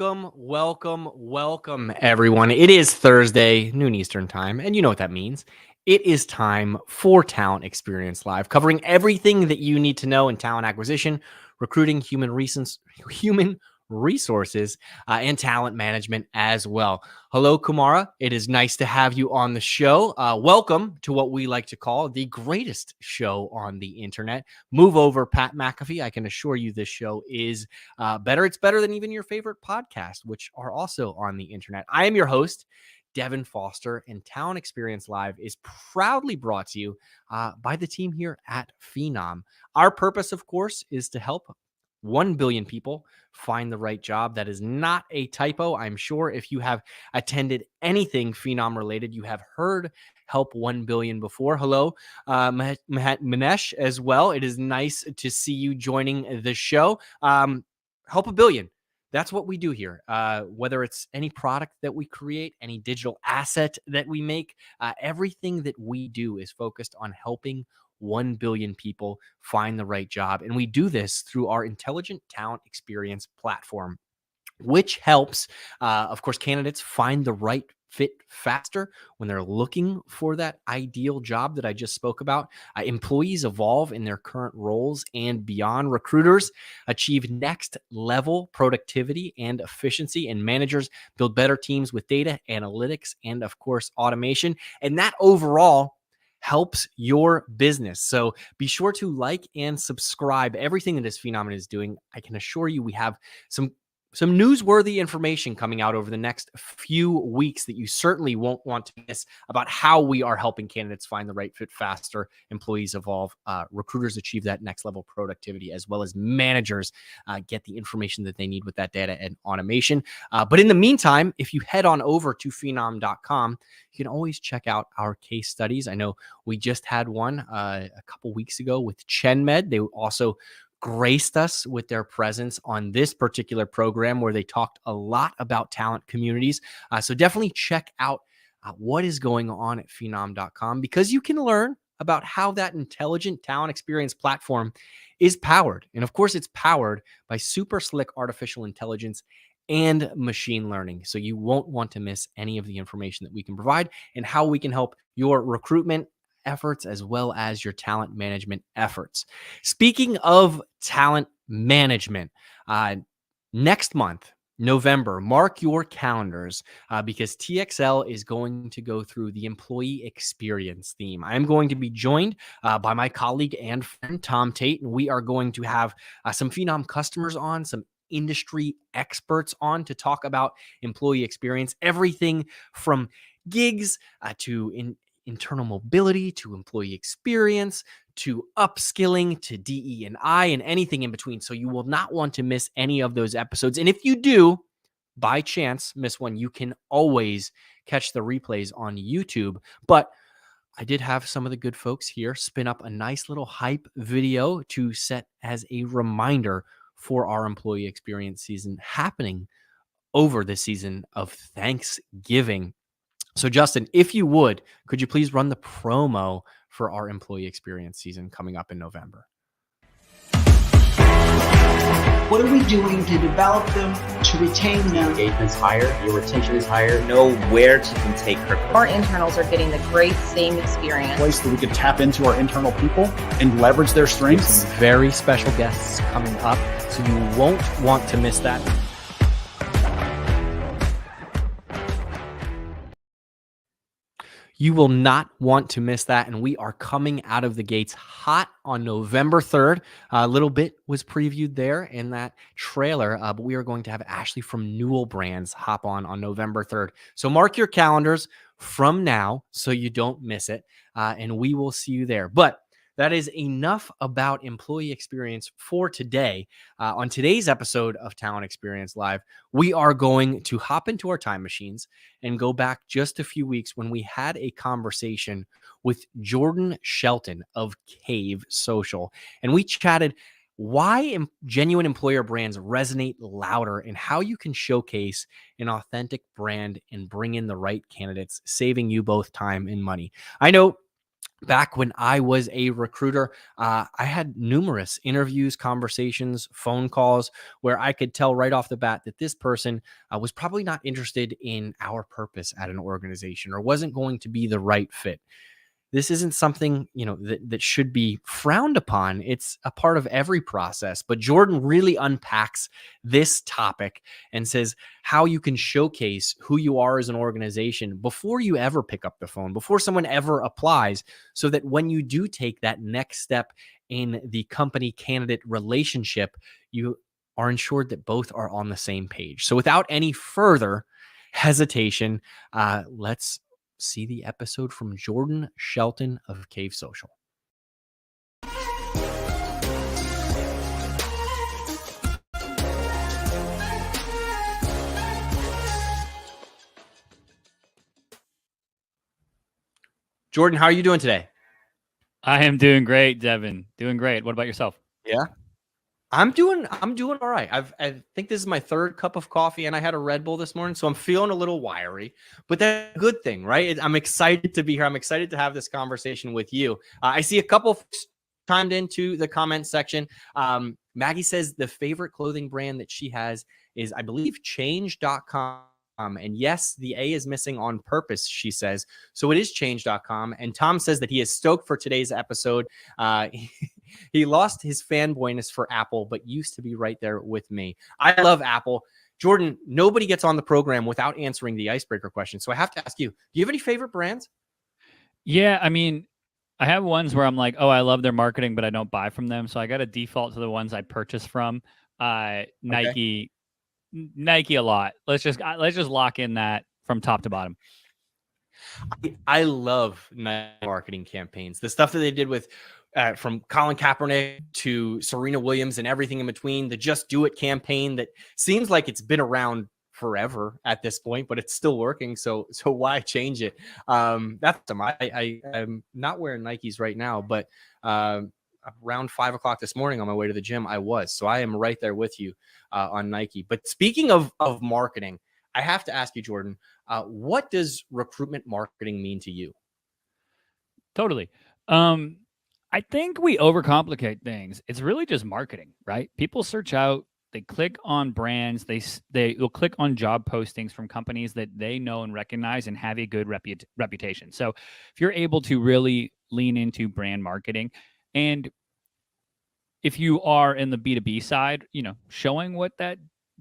welcome, everyone. It is Thursday, noon Eastern time, and you know what that means. It is time for Talent Experience Live, covering everything that you need to know in talent acquisition, recruiting, human resources, and talent management as well. Hello, Kumara. It is nice to have you on the show. Welcome to what we like to call the greatest show on the internet. Move over, Pat McAfee. I can assure you this show is better. It's better than even your favorite podcast, which are also on the internet. I am your host, Devin Foster, and Talent Experience Live is proudly brought to you by the team here at Phenom. Our purpose, of course, is to help 1 billion people find the right job. That is not a typo. I'm sure if you have attended anything Phenom related, you have heard Help 1 billion before. Hello, Manesh as well. It is nice to see you joining the show. Help a billion. That's what we do here. Whether it's any product that we create, any digital asset that we make, everything that we do is focused on helping 1 billion people find the right job. And we do this through our intelligent talent experience platform, which helps, of course, candidates find the right fit faster when they're looking for that ideal job that I just spoke about. Employees evolve in their current roles and beyond. Recruiters achieve next level productivity and efficiency, and managers build better teams with data, analytics, and of course, automation. And that overall helps your business. So be sure to like and subscribe. Everything that this Phenom is doing, I can assure you we have some newsworthy information coming out over the next few weeks that you certainly won't want to miss about how we are helping candidates find the right fit faster, employees evolve, recruiters achieve that next level productivity, as well as managers get the information that they need with that data and automation. But in the meantime, if you head on over to phenom.com, you can always check out our case studies. I know we just had one a couple weeks ago with ChenMed. They also graced us with their presence on this particular program where they talked a lot about talent communities. So definitely check out what is going on at phenom.com, because you can learn about how that intelligent talent experience platform is powered. And of course, it's powered by super slick artificial intelligence and machine learning. So you won't want to miss any of the information that we can provide and how we can help your recruitment efforts as well as your talent management efforts. Speaking of talent management, next month, November, mark your calendars because TXL is going to go through the employee experience theme. I am going to be joined by my colleague and friend, Tom Tate, and we are going to have some Phenom customers on, some industry experts on to talk about employee experience, everything from gigs to internal mobility, to employee experience, to upskilling, to DE&I, and anything in between. So you will not want to miss any of those episodes. And if you do, by chance, miss one, you can always catch the replays on YouTube. But I did have some of the good folks here spin up a nice little hype video to set as a reminder for our employee experience season happening over the season of Thanksgiving. So Justin, if you would, could you please run the promo for our employee experience season coming up in November? What are we doing to develop them, to retain them? Engagement's higher, your retention is higher. Know where to take her. Our internals are getting the great same experience. A place that we can tap into our internal people and leverage their strengths. Some very special guests coming up, so you won't want to miss that. You will not want to miss that. And we are coming out of the gates hot on November 3rd. A little bit was previewed there in that trailer, but we are going to have Ashley from Newell Brands hop on November 3rd. So mark your calendars from now so you don't miss it. And we will see you there. But that is enough about employee experience for today. On today's episode of Talent Experience Live, we are going to hop into our time machines and go back just a few weeks when we had a conversation with Jordan Scheltgen of Cave Social. And we chatted why genuine employer brands resonate louder and how you can showcase an authentic brand and bring in the right candidates, saving you both time and money. I know back when I was a recruiter, I had numerous interviews, conversations, phone calls where I could tell right off the bat that this person was probably not interested in our purpose at an organization or wasn't going to be the right fit. This isn't something, that should be frowned upon. It's a part of every process. But Jordan really unpacks this topic and says how you can showcase who you are as an organization before you ever pick up the phone, before someone ever applies, so that when you do take that next step in the company candidate relationship, you are ensured that both are on the same page. So without any further hesitation, let's see the episode from Jordan Scheltgen of Cave Social. Jordan, how are you doing today? I am doing great, Devin. Doing great. What about yourself? Yeah. I'm doing all right. I think this is my third cup of coffee and I had a Red Bull this morning, so I'm feeling a little wiry, but that's a good thing, right? I'm excited to be here. I'm excited to have this conversation with you. I see a couple chimed into the comment section. Maggie says the favorite clothing brand that she has is, I believe, change.com. And yes, the A is missing on purpose, she says. So it is change.com. And Tom says that he is stoked for today's episode. He lost his fanboyness for Apple, but used to be right there with me. I love Apple. Jordan, nobody gets on the program without answering the icebreaker question. So I have to ask you, do you have any favorite brands? Yeah, I mean, I have ones where I'm like, oh, I love their marketing, but I don't buy from them. So I got to default to the ones I purchase from. Nike a lot. Let's just lock in that from top to bottom. I love Nike marketing campaigns. The stuff that they did with from Colin Kaepernick to Serena Williams and everything in between, the Just Do It campaign that seems like it's been around forever at this point, but it's still working. So why change it? That's them. I'm not wearing Nikes right now, but around 5 o'clock this morning on my way to the gym, I was. So I am right there with you on Nike. But speaking of marketing, I have to ask you, Jordan, what does recruitment marketing mean to you? Totally. I think we overcomplicate things. It's really just marketing, right? People search out, they click on brands, they will click on job postings from companies that they know and recognize and have a good reputation. So if you're able to really lean into brand marketing, and if you are in the B2B side, showing what that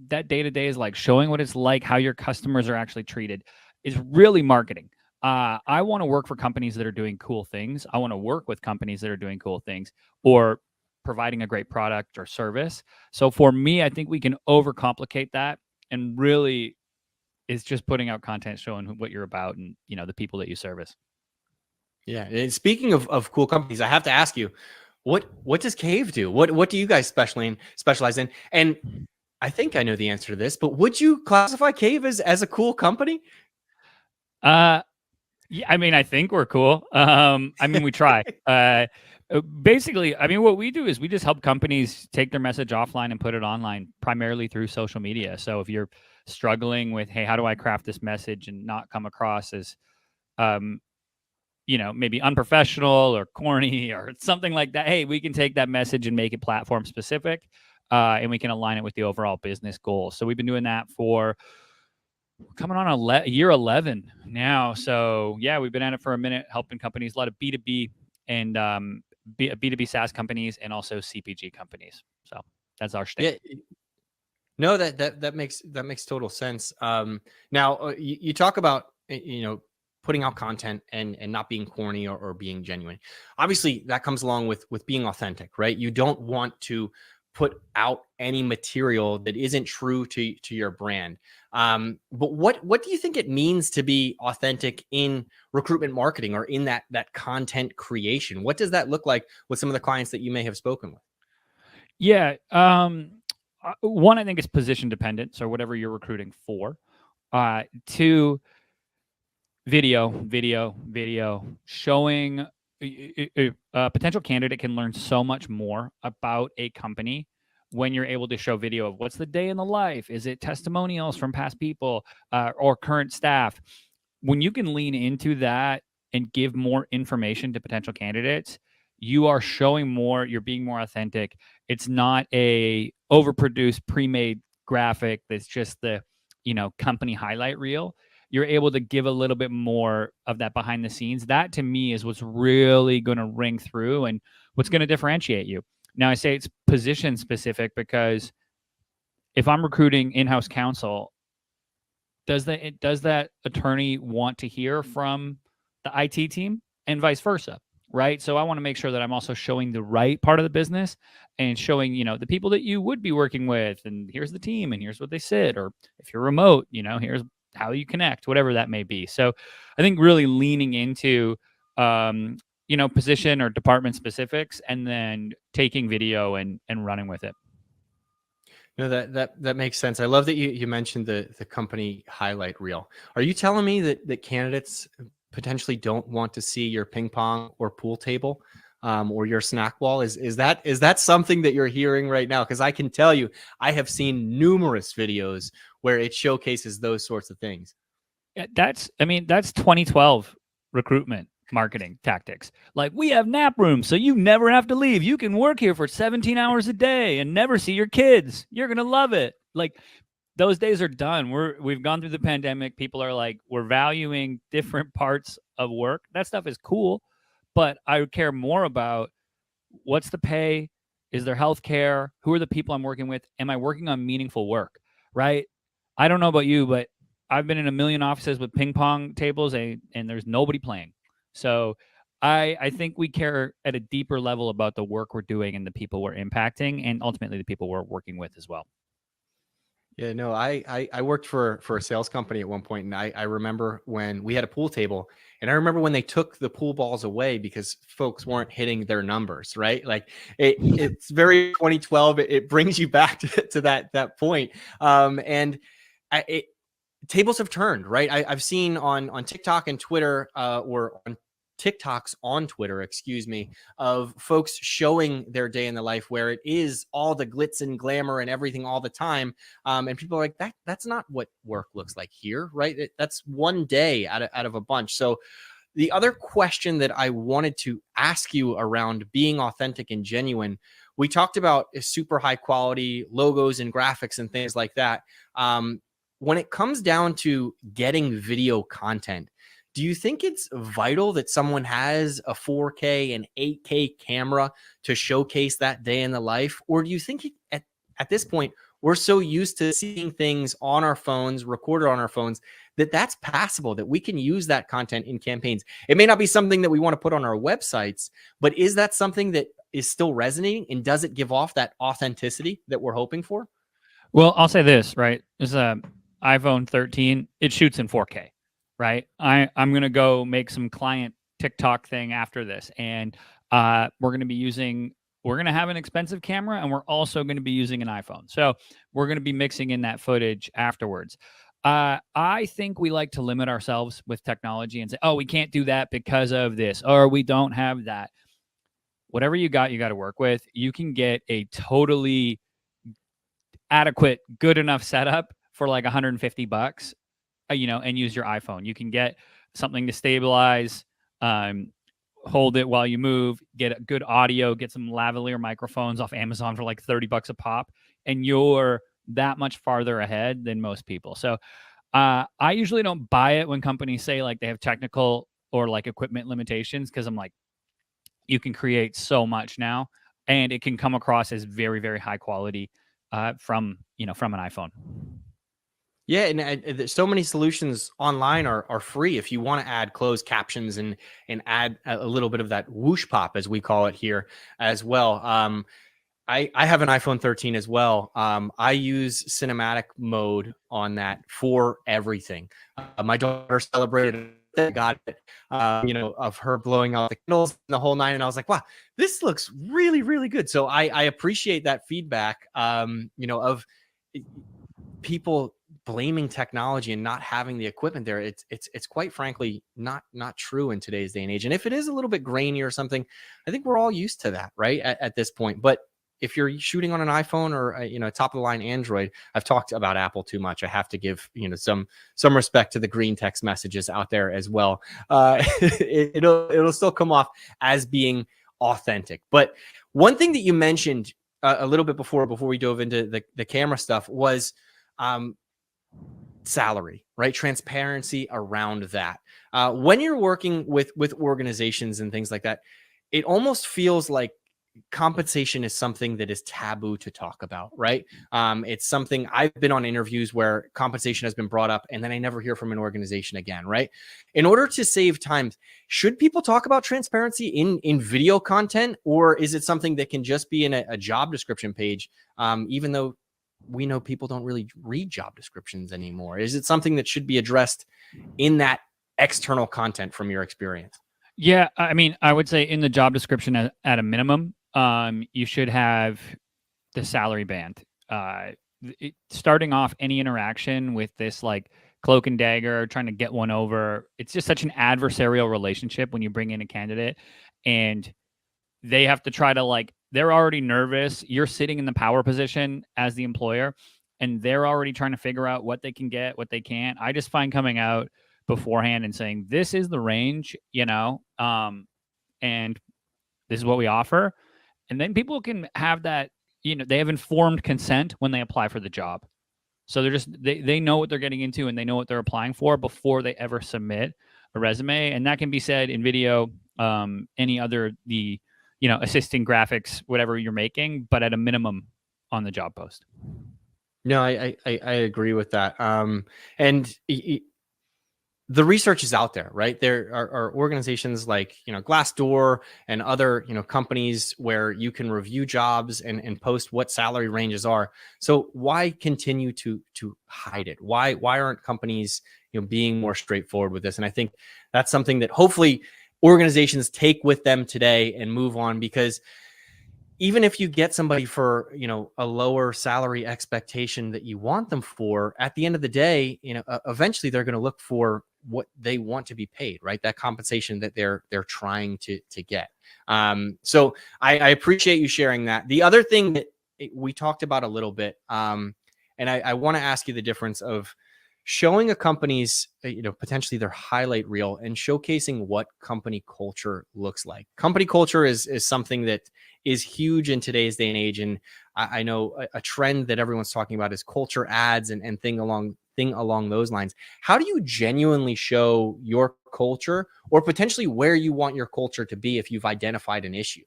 day-to-day is like, showing what it's like, how your customers are actually treated, is really marketing. I want to work for companies that are doing cool things. I want to work with companies that are doing cool things or providing a great product or service. So for me, I think we can overcomplicate that, and really is just putting out content showing what you're about and, the people that you service. Yeah. And speaking of cool companies, I have to ask you, what does Cave do? What do you guys specialize in? And I think I know the answer to this, but would you classify Cave as a cool company? Yeah, I mean, I think we're cool. We try. Basically, what we do is we just help companies take their message offline and put it online, primarily through social media. So if you're struggling with, hey, how do I craft this message and not come across as, maybe unprofessional or corny or something like that, hey, we can take that message and make it platform specific, and we can align it with the overall business goals. So we've been doing that for coming on year 11 now. So yeah, we've been at it for a minute, helping companies, a lot of B2B and B2B SaaS companies, and also CPG companies. So that's our shtick. Yeah. No, that makes total sense. Now you talk about, putting out content and not being corny or being genuine. Obviously that comes along with being authentic, right? You don't want to put out any material that isn't true to your brand. But what do you think it means to be authentic in recruitment marketing or in that content creation? What does that look like with some of the clients that you may have spoken with? Yeah. One, I think it's position dependent. So whatever you're recruiting for. Two, video, showing a potential candidate can learn so much more about a company when you're able to show video of what's the day in the life. Is it testimonials from past people or current staff? When you can lean into that and give more information to potential candidates, you are showing more, you're being more authentic. It's not a overproduced, pre-made graphic that's just the, company highlight reel. You're able to give a little bit more of that behind the scenes. That to me is what's really going to ring through and what's going to differentiate you. Now, I say it's position specific because if I'm recruiting in-house counsel, does that attorney want to hear from the IT team and vice versa, right? So I want to make sure that I'm also showing the right part of the business and showing, the people that you would be working with, and here's the team and here's what they sit, or if you're remote, here's how you connect, whatever that may be. So I think really leaning into, position or department specifics and then taking video and running with it. No, that makes sense. I love that you mentioned the company highlight reel. Are you telling me that candidates potentially don't want to see your ping pong or pool table, or your snack wall? Is that something that you're hearing right now? Because I can tell you, I have seen numerous videos where it showcases those sorts of things. Yeah, that's 2012 recruitment marketing tactics. Like, we have nap rooms, so you never have to leave. You can work here for 17 hours a day and never see your kids. You're going to love it. Like, those days are done. We've gone through the pandemic. People are like, we're valuing different parts of work. That stuff is cool, but I care more about what's the pay? Is there health care? Who are the people I'm working with? Am I working on meaningful work? Right? I don't know about you, but I've been in a million offices with ping pong tables and there's nobody playing. So I think we care at a deeper level about the work we're doing and the people we're impacting, and ultimately the people we're working with as well. Yeah, no, I worked for a sales company at one point, and I remember when we had a pool table, and I remember when they took the pool balls away because folks weren't hitting their numbers, right? Like it's very 2012. It brings you back to that point. Tables have turned, right? I've seen on TikTok and Twitter, or on TikToks on Twitter, excuse me, of folks showing their day in the life where it is all the glitz and glamour and everything all the time. And people are like, that's not what work looks like here, right? That's one day out of a bunch. So the other question that I wanted to ask you around being authentic and genuine, we talked about super high quality logos and graphics and things like that. When it comes down to getting video content, do you think it's vital that someone has a 4K and 8K camera to showcase that day in the life? Or do you think at this point, we're so used to seeing things on our phones, recorded on our phones, that's passable, that we can use that content in campaigns? It may not be something that we want to put on our websites, but is that something that is still resonating? And does it give off that authenticity that we're hoping for? Well, I'll say this, right? There's a iPhone 13. It shoots in 4K. Right. I'm going to go make some client TikTok thing after this. And we're going to have an expensive camera, and we're also going to be using an iPhone. So we're going to be mixing in that footage afterwards. I think we like to limit ourselves with technology and say, oh, we can't do that because of this, or we don't have that. Whatever you got to work with. You can get a totally adequate, good enough setup for like $150. And use your iPhone. You can get something to stabilize, hold it while you move, get a good audio, get some lavalier microphones off Amazon for like $30 a pop, and you're that much farther ahead than most people. So I usually don't buy it when companies say like they have technical or like equipment limitations, because I'm like, you can create so much now, and it can come across as very, very high quality from an iPhone. Yeah, and so many solutions online are free if you want to add closed captions and add a little bit of that whoosh pop, as we call it here, as well. I have an iPhone 13 as well. I use cinematic mode on that for everything. My daughter celebrated, got it, of her blowing out the candles and the whole nine, and I was like, wow, this looks really, really good. So I appreciate that feedback, of people blaming technology and not having the equipment there. It's quite frankly not true in today's day and age. And if it is a little bit grainy or something, I think we're all used to that, right? At this point. But if you're shooting on an iPhone or a top of the line Android, I've talked about Apple too much. I have to give some respect to the green text messages out there as well. It'll still come off as being authentic. But one thing that you mentioned a little bit before we dove into the camera stuff was salary, right? Transparency around that. When you're working with organizations and things like that, it almost feels like compensation is something that is taboo to talk about, right? It's something I've been on interviews where compensation has been brought up and then I never hear from an organization again, right? In order to save time, should people talk about transparency in video content, or is it something that can just be in a job description page, even though we know people don't really read job descriptions anymore? Is it something that should be addressed in that external content from your experience? Yeah, I mean, I would say in the job description at a minimum, you should have the salary band. Starting off any interaction with this like cloak and dagger, trying to get one over, it's just such an adversarial relationship when you bring in a candidate and they have to try to they're already nervous. You're sitting in the power position as the employer and they're already trying to figure out what they can get, what they can't. I just find coming out beforehand and saying, this is the range, and this is what we offer. And then people can have that, they have informed consent when they apply for the job. So they know what they're getting into and they know what they're applying for before they ever submit a resume. And that can be said in video, any other, assisting graphics, whatever you're making, but at a minimum on the job post. No, I agree with that. And the research is out there, right? There are organizations like, Glassdoor and other, companies where you can review jobs and post what salary ranges are. So why continue to hide it? Why aren't companies, being more straightforward with this? And I think that's something that hopefully organizations take with them today and move on, because even if you get somebody for, a lower salary expectation that you want them for, at the end of the day, eventually they're going to look for what they want to be paid, right? That compensation that they're trying to get. So I appreciate you sharing that. The other thing that we talked about a little bit, and I want to ask you the difference of showing a company's, potentially their highlight reel and showcasing what company culture looks like. Company culture is something that is huge in today's day and age. And I know a trend that everyone's talking about is culture ads and thing along those lines. How do you genuinely show your culture, or potentially where you want your culture to be if you've identified an issue?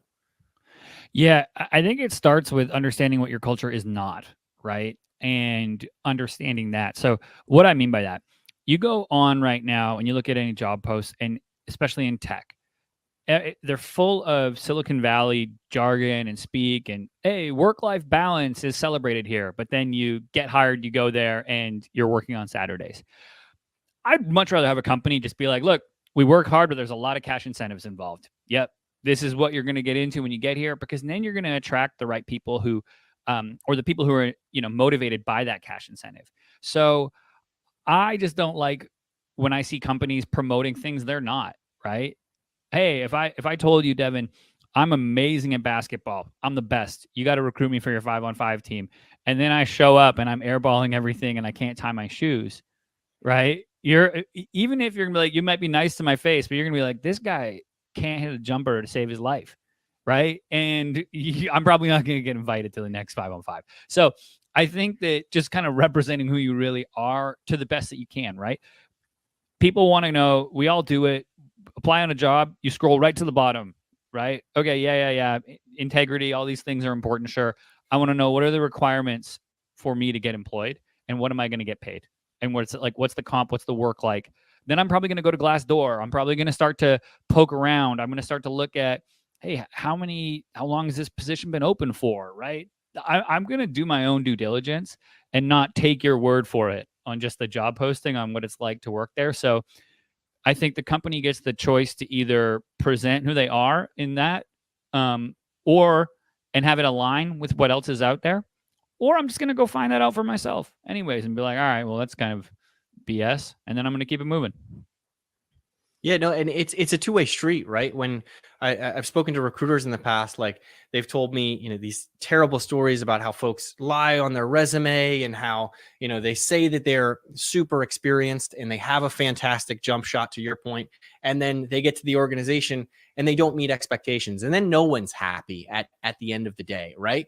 Yeah, I think it starts with understanding what your culture is not, right? And understanding that. So what I mean by that, you go on right now and you look at any job posts, and especially in tech, they're full of Silicon Valley jargon and speak, and hey, work-life balance is celebrated here. But then you get hired, you go there, and you're working on Saturdays. I'd much rather have a company just be like, look, we work hard, but there's a lot of cash incentives involved. Yep, this is what you're going to get into when you get here, because then you're going to attract the right people who, or the people who are, motivated by that cash incentive. So I just don't like when I see companies promoting things they're not, right? Hey, if I told you, Devin, I'm amazing at basketball, I'm the best, you got to recruit me for your 5-on-5 team, and then I show up and I'm airballing everything and I can't tie my shoes, right? Even if you're gonna be like, you might be nice to my face, but you're gonna be like, this guy can't hit a jumper to save his life, right? And I'm probably not gonna get invited to the next 5-on-5. So I think that just kind of representing who you really are to the best that you can, right? People want to know, we all do it. Apply on a job, you scroll right to the bottom, right? Okay, yeah. Integrity, all these things are important, sure. I want to know, what are the requirements for me to get employed, and what am I going to get paid? And what's the comp, what's the work like? Then I'm probably going to go to Glassdoor. I'm probably going to start to poke around. I'm going to start to look at, hey, how long has this position been open for, right? I'm going to do my own due diligence and not take your word for it on just the job posting on what it's like to work there. So I think the company gets the choice to either present who they are in that, and have it align with what else is out there, or I'm just going to go find that out for myself anyways and be like, all right, well, that's kind of BS. And then I'm going to keep it moving. Yeah, no, and it's a two-way street, right? When I've spoken to recruiters in the past, like they've told me, these terrible stories about how folks lie on their resume and how, they say that they're super experienced and they have a fantastic jump shot, to your point, and then they get to the organization and they don't meet expectations, and then no one's happy at the end of the day, right?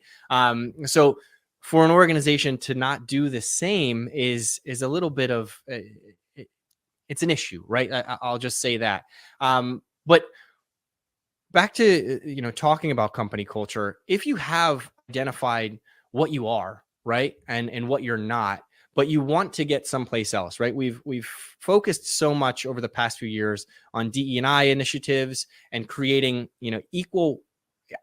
So for an organization to not do the same is a little bit of it's an issue, right? I'll just say that. But back to talking about company culture, if you have identified what you are, right, and what you're not, but you want to get someplace else, right? We've focused so much over the past few years on DE&I initiatives and creating equal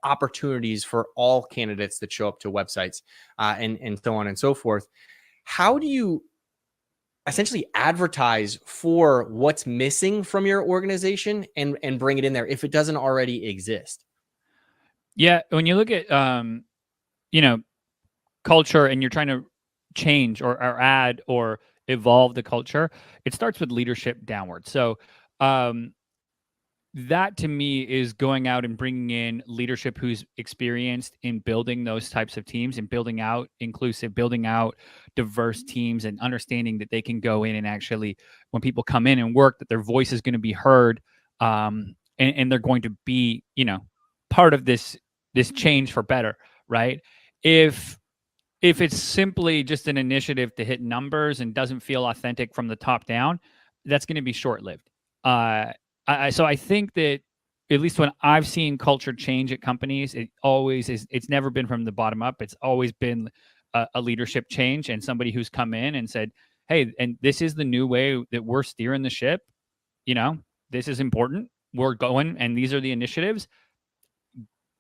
opportunities for all candidates that show up to websites, and so on and so forth. How do you essentially advertise for what's missing from your organization and bring it in there if it doesn't already exist? Yeah, when you look at culture and you're trying to change or add or evolve the culture, it starts with leadership downward. So that to me is going out and bringing in leadership who's experienced in building those types of teams and building out inclusive, building out diverse teams, and understanding that they can go in and actually, when people come in and work, that their voice is going to be heard, and they're going to be, part of this change for better, right? If it's simply just an initiative to hit numbers and doesn't feel authentic from the top down, that's going to be short-lived. So I think that, at least when I've seen culture change at companies, it always is. It's never been from the bottom up. It's always been a leadership change and somebody who's come in and said, "Hey, and this is the new way that we're steering the ship. This is important. We're going, and these are the initiatives.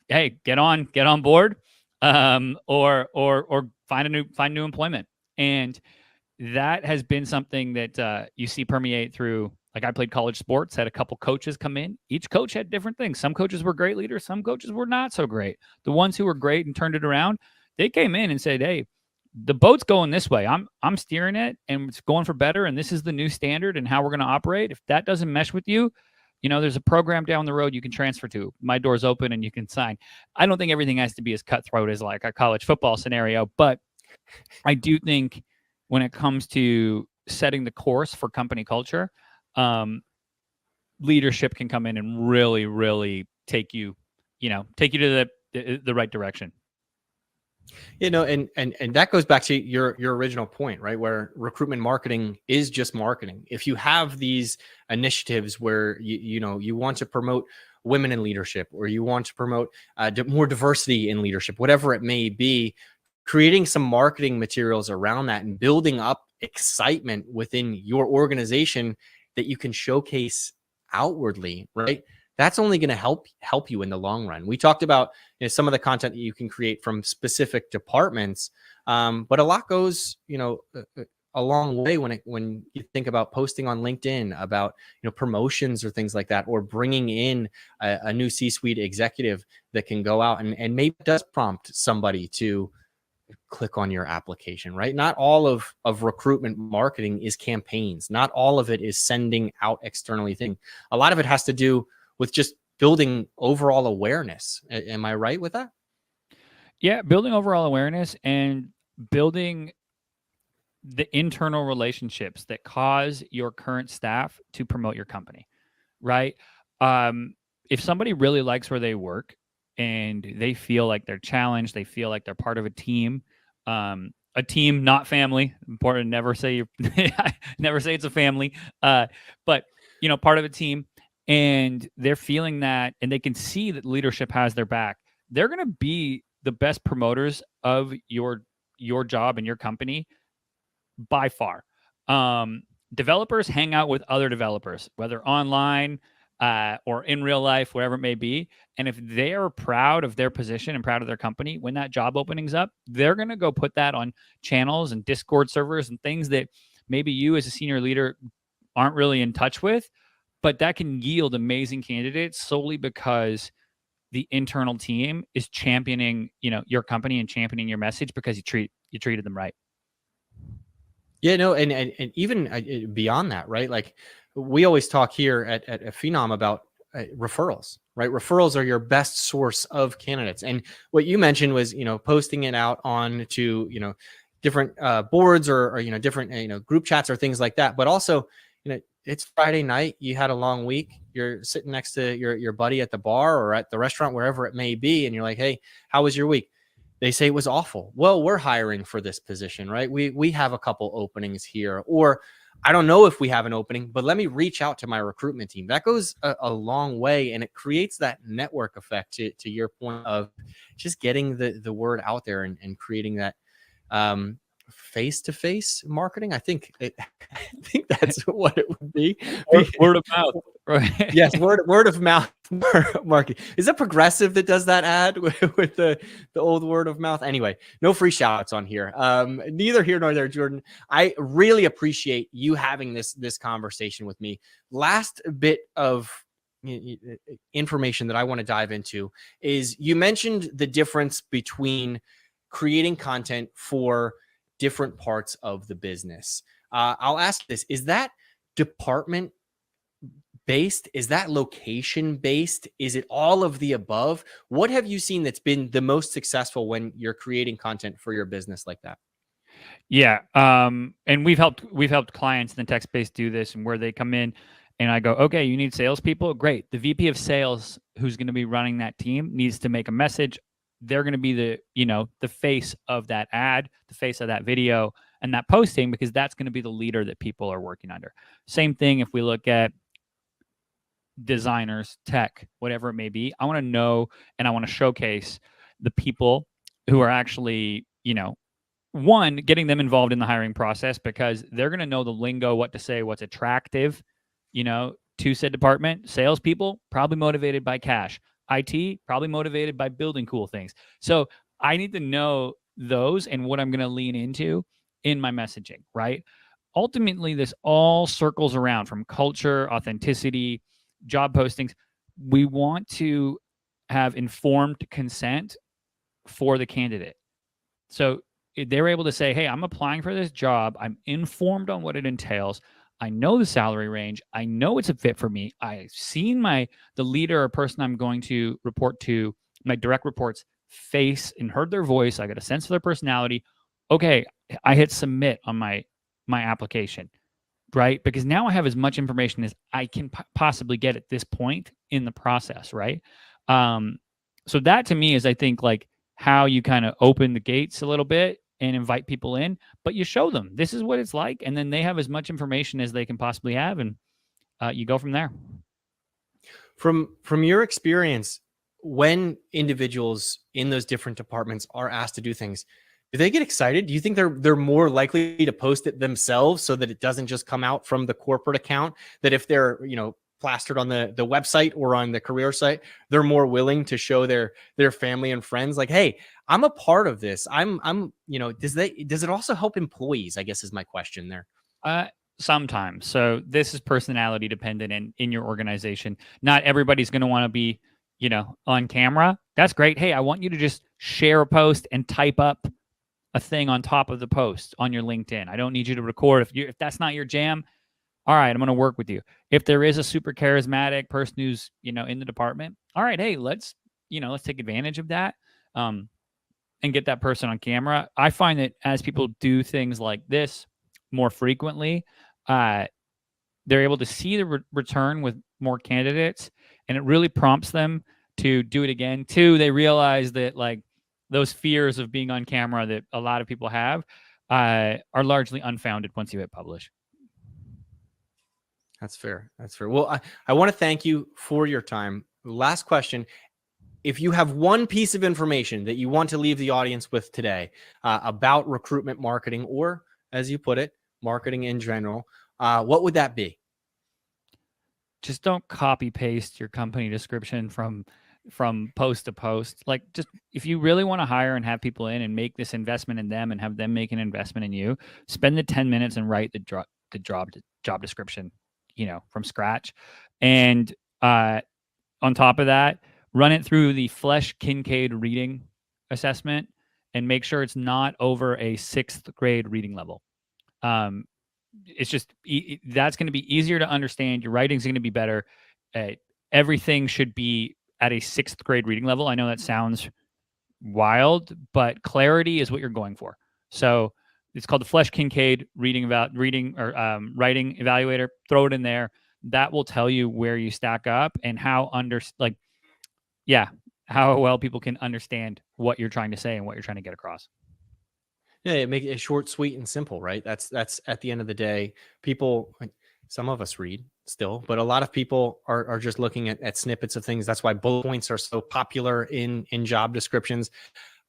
Hey, get on board, or find new employment." And that has been something that you see permeate through. Like, I played college sports, had a couple coaches come in. Each coach had different things. Some coaches were great leaders. Some coaches were not so great. The ones who were great and turned it around, they came in and said, "Hey, the boat's going this way. I'm steering it, and it's going for better. And this is the new standard and how we're going to operate. If that doesn't mesh with you, there's a program down the road you can transfer to. My door's open and you can sign." I don't think everything has to be as cutthroat as like a college football scenario, but I do think when it comes to setting the course for company culture, leadership can come in and really, really take you to the right direction. And that goes back to your original point, right? Where recruitment marketing is just marketing. If you have these initiatives where you want to promote women in leadership, or you want to promote more diversity in leadership, whatever it may be, creating some marketing materials around that and building up excitement within your organization that you can showcase outwardly, right? That's only going to help you in the long run. We talked about some of the content that you can create from specific departments, but a lot goes a long way when you think about posting on LinkedIn about promotions or things like that, or bringing in a new C-suite executive that can go out and maybe does prompt somebody to click on your application, right? Not all of recruitment marketing is campaigns. Not all of it is sending out externally thing. A lot of it has to do with just building overall awareness. Am I right with that? Yeah, building overall awareness and building the internal relationships that cause your current staff to promote your company, right? If somebody really likes where they work and they feel like they're challenged, they feel like they're part of a team, not family. Important. Never say never say it's a family, but part of a team, and they're feeling that, and they can see that leadership has their back. They're going to be the best promoters of your job and your company by far. Developers hang out with other developers, whether online or in real life, wherever it may be. And if they are proud of their position and proud of their company, when that job opening's up, they're going to go put that on channels and Discord servers and things that maybe you as a senior leader aren't really in touch with, but that can yield amazing candidates solely because the internal team is championing, your company and championing your message because you treated them right. Yeah, no, and even beyond that, right? Like, we always talk here at Phenom about referrals, right? Referrals are your best source of candidates. And what you mentioned was, posting it out on to, different boards or different, group chats or things like that. But also, it's Friday night. You had a long week. You're sitting next to your buddy at the bar or at the restaurant, wherever it may be. And you're like, hey, how was your week? They say it was awful. Well, we're hiring for this position, right? We have a couple openings here, or I don't know if we have an opening, but let me reach out to my recruitment team. That goes a long way, and it creates that network effect to your point of just getting the word out there and creating that face-to-face marketing. I think that's what it would be. Word of mouth, right? Yes, word of mouth marketing. Is that Progressive that does that ad with the old word of mouth? Anyway, no free shout-outs on here. Neither here nor there, Jordan. I really appreciate you having this conversation with me. Last bit of information that I want to dive into is you mentioned the difference between creating content for different parts of the business. I'll ask this: is that department based? Is that location based? Is it all of the above? What have you seen that's been the most successful when you're creating content for your business like that? Yeah. And we've helped clients in the tech space do this, and where they come in and I go, okay, you need salespeople. Great. The VP of sales, who's going to be running that team, needs to make a message. They're going to be the face of that ad, the face of that video and that posting, because that's going to be the leader that people are working under. Same thing if we look at designers, tech, whatever it may be. I want to know and I want to showcase the people who are actually, one, getting them involved in the hiring process, because they're going to know the lingo, what to say, what's attractive, to said department. Salespeople, probably motivated by cash. IT, probably motivated by building cool things. So I need to know those and what I'm going to lean into in my messaging, right? Ultimately, this all circles around from culture, authenticity, job postings. We want to have informed consent for the candidate. So they're able to say, hey, I'm applying for this job. I'm informed on what it entails. I know the salary range. I know it's a fit for me. I've seen the leader or person I'm going to report to, my direct reports, face and heard their voice. I got a sense of their personality. Okay, I hit submit on my application, right? Because now I have as much information as I can possibly get at this point in the process, right? So that to me is, I think, like how you kind of open the gates a little bit and invite people in, but you show them this is what it's like, and then they have as much information as they can possibly have, and you go from there. From your experience, when individuals in those different departments are asked to do things, do they get excited? Do you think they're more likely to post it themselves so that it doesn't just come out from the corporate account? That if they're plastered on the website or on the career site, they're more willing to show their family and friends, like, hey, I'm a part of this. Does it also help employees, I guess, is my question there. Sometimes. So this is personality dependent in your organization. Not everybody's going to want to be, on camera. That's great. Hey, I want you to just share a post and type up a thing on top of the post on your LinkedIn. I don't need you to record. If that's not your jam, all right, I'm going to work with you. If there is a super charismatic person who's, in the department, all right, hey, let's take advantage of that and get that person on camera. I find that as people do things like this more frequently, they're able to see the return with more candidates, and it really prompts them to do it again. Two, they realize that like those fears of being on camera that a lot of people have are largely unfounded once you hit publish. That's fair. Well, I want to thank you for your time. Last question. If you have one piece of information that you want to leave the audience with today about recruitment marketing, or as you put it, marketing in general, what would that be? Just don't copy paste your company description from post to post. Like, just if you really want to hire and have people in and make this investment in them and have them make an investment in you, spend the 10 minutes and write the job description, from scratch. And on top of that, run it through the Flesch-Kincaid reading assessment and make sure it's not over a 6th grade reading level. it's just that's going to be easier to understand. Your writing's going to be better. Everything should be at a 6th grade reading level. I know that sounds wild, but clarity is what you're going for. So it's called the Flesh Kincaid writing evaluator. Throw it in there. That will tell you where you stack up and how how well people can understand what you're trying to say and what you're trying to get across. Yeah, make it short, sweet, and simple, right? That's at the end of the day, people, some of us read still, but a lot of people are just looking at snippets of things. That's why bullet points are so popular in job descriptions.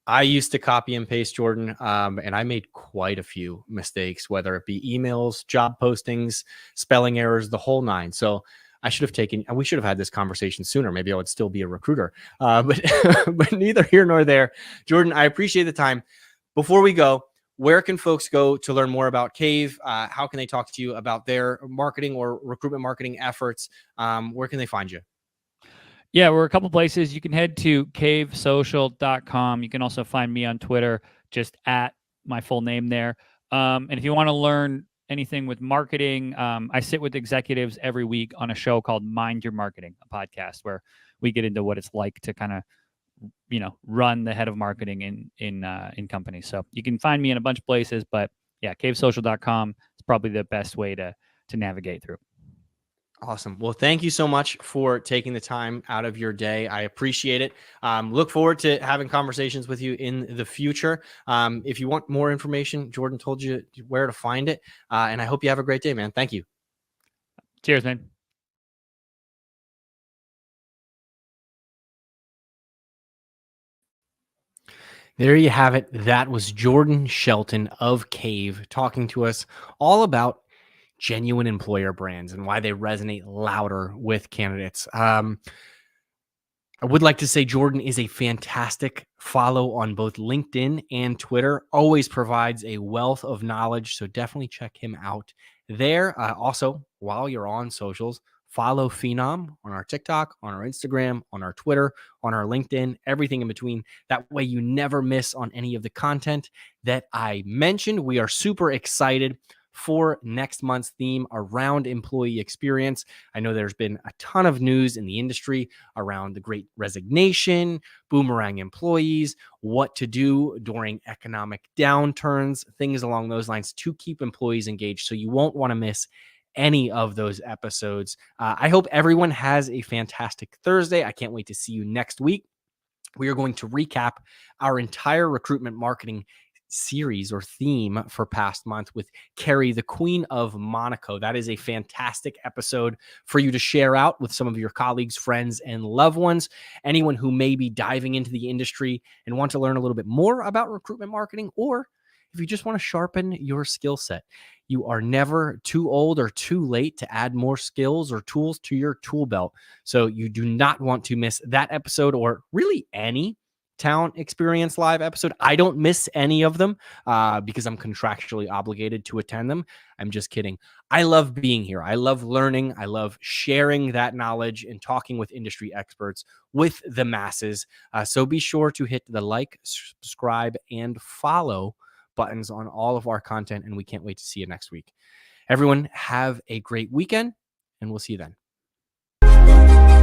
I used to copy and paste, Jordan, and I made quite a few mistakes, whether it be emails, job postings, spelling errors, the whole nine. So we should have had this conversation sooner. Maybe I would still be a recruiter, but but neither here nor there. Jordan, I appreciate the time. Before we go, where can folks go to learn more about Cave? How can they talk to you about their marketing or recruitment marketing efforts? Where can they find you? Yeah, we're a couple places. You can head to cavesocial.com. You can also find me on Twitter, just at my full name there. And if you want to learn anything with marketing, I sit with executives every week on a show called Mind Your Marketing, a podcast where we get into what it's like to kind of, run the head of marketing in companies. So you can find me in a bunch of places, but yeah, cavesocial.com is probably the best way to navigate through. Awesome. Well, thank you so much for taking the time out of your day. I appreciate it. Look forward to having conversations with you in the future. If you want more information, Jordan told you where to find it. And I hope you have a great day, man. Thank you. Cheers, man. There you have it. That was Jordan Scheltgen of Cave talking to us all about genuine employer brands and why they resonate louder with candidates. I would like to say Jordan is a fantastic follow on both LinkedIn and Twitter. Always provides a wealth of knowledge, so definitely check him out there. Also, while you're on socials, follow Phenom on our TikTok, on our Instagram, on our Twitter, on our LinkedIn, everything in between. That way you never miss on any of the content that I mentioned. We are super excited for next month's theme around employee experience. I know there's been a ton of news in the industry around the great resignation, boomerang employees, what to do during economic downturns, things along those lines to keep employees engaged. So you won't want to miss any of those episodes. I hope everyone has a fantastic Thursday. I can't wait to see you next week. We are going to recap our entire recruitment marketing series or theme for past month with Carrie, the Queen of Monaco. That is a fantastic episode for you to share out with some of your colleagues, friends, and loved ones. Anyone who may be diving into the industry and want to learn a little bit more about recruitment marketing, or if you just want to sharpen your skill set. You are never too old or too late to add more skills or tools to your tool belt. So you do not want to miss that episode, or really any Talent Experience Live episode. I don't miss any of them because I'm contractually obligated to attend them. I'm just kidding. I love being here. I love learning. I love sharing that knowledge and talking with industry experts with the masses. So be sure to hit the like, subscribe, and follow buttons on all of our content, and we can't wait to see you next week. Everyone, have a great weekend, and we'll see you then.